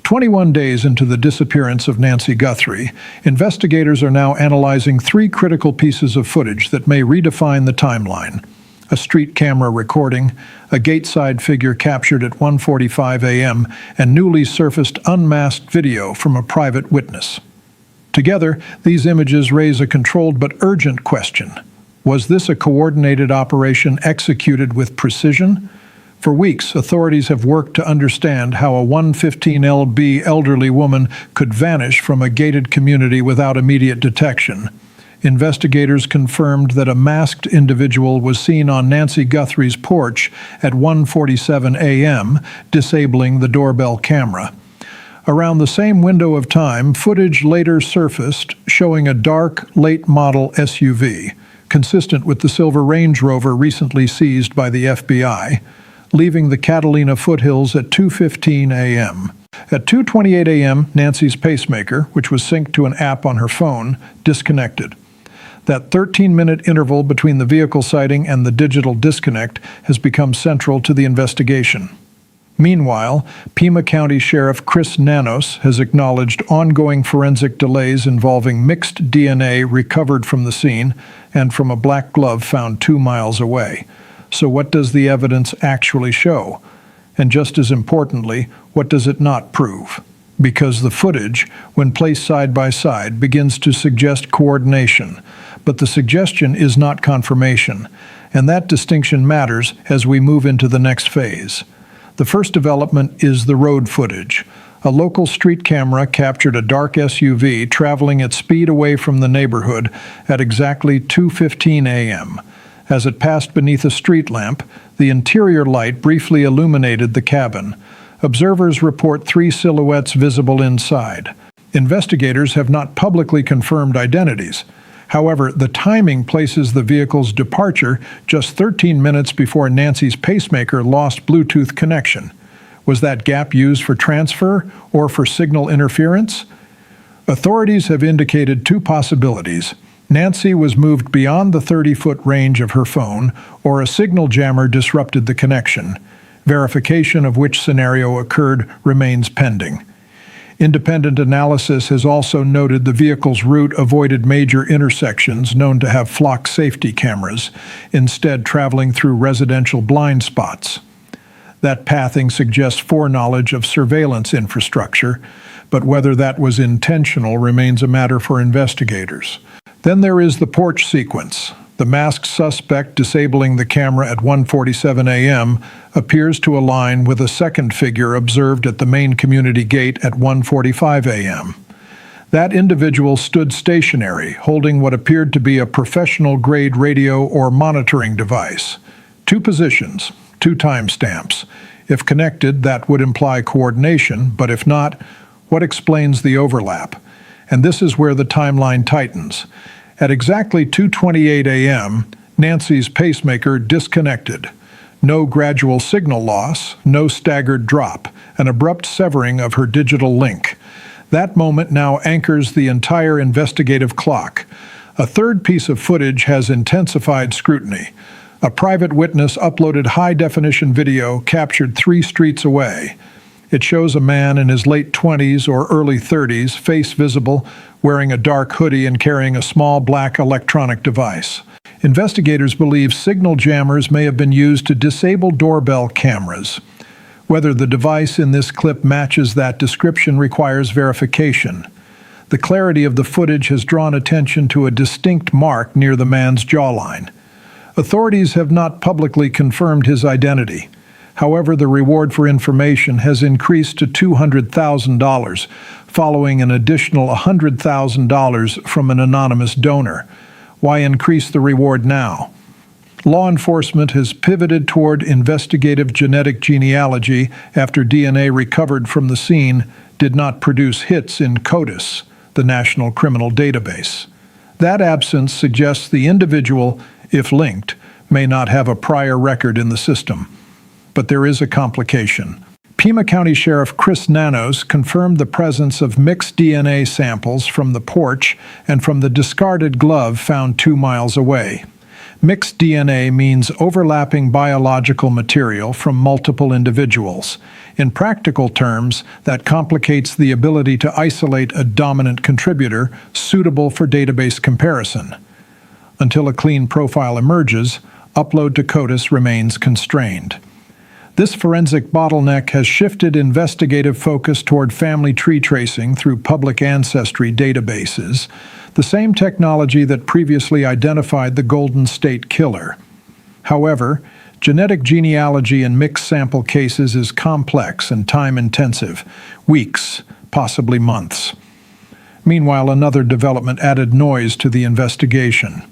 21 days into the disappearance of Nancy Guthrie, investigators are now analyzing three critical pieces of footage that may redefine the timeline. A street camera recording, a gateside figure captured at 1:45 a.m., and newly surfaced unmasked video from a private witness. Together, these images raise a controlled but urgent question. Was this a coordinated operation executed with precision? For weeks, authorities have worked to understand how a 115 lb elderly woman could vanish from a gated community without immediate detection. Investigators confirmed that a masked individual was seen on Nancy Guthrie's porch at 1:47 a.m., disabling the doorbell camera. Around the same window of time, footage later surfaced showing a dark, late-model SUV, consistent with the silver Range Rover recently seized by the FBI, leaving the Catalina foothills at 2:15 a.m. At 2:28 a.m., Nancy's pacemaker, which was synced to an app on her phone, disconnected. That 13-minute interval between the vehicle sighting and the digital disconnect has become central to the investigation. Meanwhile, Pima County Sheriff Chris Nanos has acknowledged ongoing forensic delays involving mixed DNA recovered from the scene and from a black glove found 2 miles away. So what does the evidence actually show? And just as importantly, what does it not prove? Because the footage, when placed side by side, begins to suggest coordination, but the suggestion is not confirmation, and that distinction matters as we move into the next phase. The first development is the road footage. A local street camera captured a dark SUV traveling at speed away from the neighborhood at exactly 2:15 a.m. As it passed beneath a street lamp, the interior light briefly illuminated the cabin. Observers report 3 silhouettes visible inside. Investigators have not publicly confirmed identities. However, the timing places the vehicle's departure just 13 minutes before Nancy's pacemaker lost Bluetooth connection. Was that gap used for transfer or for signal interference? Authorities have indicated 2 possibilities. Nancy was moved beyond the 30-foot range of her phone, or a signal jammer disrupted the connection. Verification of which scenario occurred remains pending. Independent analysis has also noted the vehicle's route avoided major intersections known to have flock safety cameras, instead traveling through residential blind spots. That pathing suggests foreknowledge of surveillance infrastructure, but whether that was intentional remains a matter for investigators. Then there is the porch sequence. The masked suspect disabling the camera at 1:47 a.m. appears to align with a second figure observed at the main community gate at 1:45 a.m. That individual stood stationary, holding what appeared to be a professional-grade radio or monitoring device. 2 positions, 2 timestamps. If connected, that would imply coordination, but if not, what explains the overlap? And this is where the timeline tightens. At exactly 2:28 a.m., Nancy's pacemaker disconnected. No gradual signal loss, no staggered drop, an abrupt severing of her digital link. That moment now anchors the entire investigative clock. A third piece of footage has intensified scrutiny. A private witness uploaded high-definition video captured 3 streets away. It shows a man in his late 20s or early 30s, face visible, wearing a dark hoodie and carrying a small black electronic device. Investigators believe signal jammers may have been used to disable doorbell cameras. Whether the device in this clip matches that description requires verification. The clarity of the footage has drawn attention to a distinct mark near the man's jawline. Authorities have not publicly confirmed his identity. However, the reward for information has increased to $200,000, following an additional $100,000 from an anonymous donor. Why increase the reward now? Law enforcement has pivoted toward investigative genealogy after DNA recovered from the scene did not produce hits in CODIS, the National Criminal Database. That absence suggests the individual, if linked, may not have a prior record in the system. But there is a complication. Pima County Sheriff Chris Nanos confirmed the presence of mixed DNA samples from the porch and from the discarded glove found 2 miles away. Mixed DNA means overlapping biological material from multiple individuals. In practical terms, that complicates the ability to isolate a dominant contributor suitable for database comparison. Until a clean profile emerges, upload to CODIS remains constrained. This forensic bottleneck has shifted investigative focus toward family tree tracing through public ancestry databases, the same technology that previously identified the Golden State Killer. However, genetic genealogy in mixed sample cases is complex and time-intensive, weeks, possibly months. Meanwhile, another development added noise to the investigation.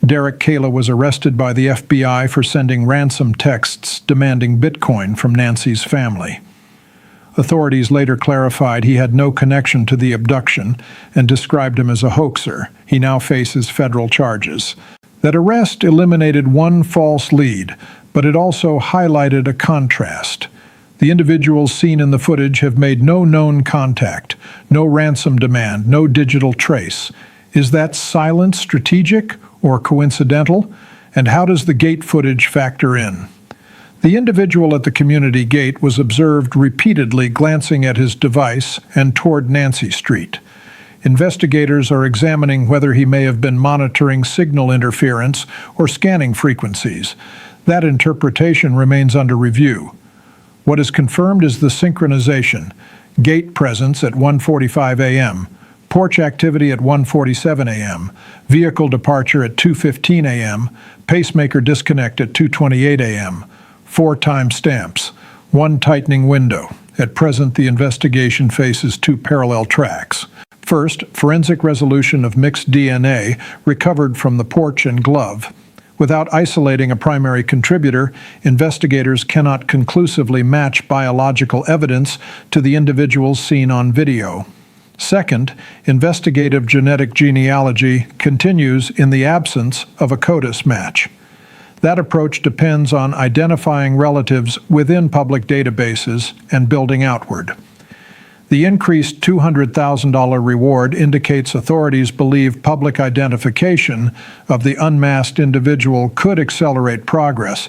Derek Kayla was arrested by the FBI for sending ransom texts demanding Bitcoin from Nancy's family. Authorities later clarified he had no connection to the abduction and described him as a hoaxer. He now faces federal charges. That arrest eliminated one false lead, but it also highlighted a contrast. The individuals seen in the footage have made no known contact, no ransom demand, no digital trace. Is that silence strategic or coincidental? And how does the gate footage factor in? The individual at the community gate was observed repeatedly glancing at his device and toward Nancy Street. Investigators are examining whether he may have been monitoring signal interference or scanning frequencies. That interpretation remains under review. What is confirmed is the synchronization: gate presence at 1:45 a.m., porch activity at 1:47 a.m., vehicle departure at 2:15 a.m., pacemaker disconnect at 2:28 a.m., 4 timestamps, 1 tightening window. At present, the investigation faces 2 parallel tracks. First, forensic resolution of mixed DNA recovered from the porch and glove. Without isolating a primary contributor, investigators cannot conclusively match biological evidence to the individuals seen on video. Second, investigative genetic genealogy continues in the absence of a CODIS match. That approach depends on identifying relatives within public databases and building outward. The increased $200,000 reward indicates authorities believe public identification of the unmasked individual could accelerate progress.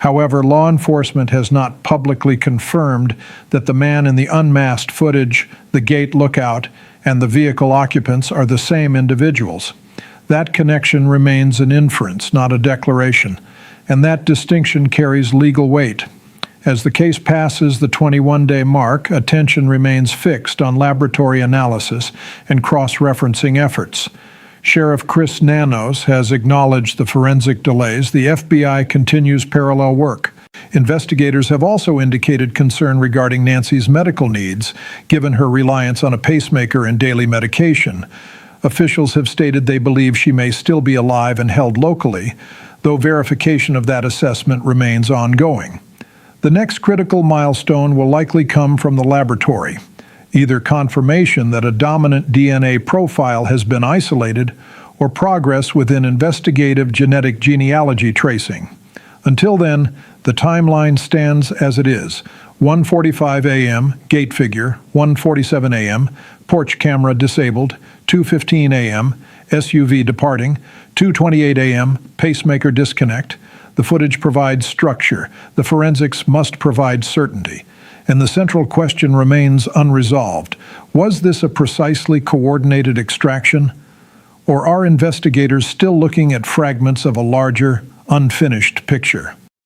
However, law enforcement has not publicly confirmed that the man in the unmasked footage, the gate lookout, and the vehicle occupants are the same individuals. That connection remains an inference, not a declaration, and that distinction carries legal weight. As the case passes the 21-day mark, attention remains fixed on laboratory analysis and cross-referencing efforts. Sheriff Chris Nanos has acknowledged the forensic delays. The FBI continues parallel work. Investigators have also indicated concern regarding Nancy's medical needs, given her reliance on a pacemaker and daily medication. Officials have stated they believe she may still be alive and held locally, though verification of that assessment remains ongoing. The next critical milestone will likely come from the laboratory, either confirmation that a dominant DNA profile has been isolated or progress within investigative genetic genealogy tracing. Until then, the timeline stands as it is: 1:45 a.m., gate figure; 1:47 a.m., porch camera disabled; 2:15 a.m., SUV departing; 2:28 a.m., pacemaker disconnect. The footage provides structure. The forensics must provide certainty. And the central question remains unresolved. Was this a precisely coordinated extraction? Or are investigators still looking at fragments of a larger, unfinished picture?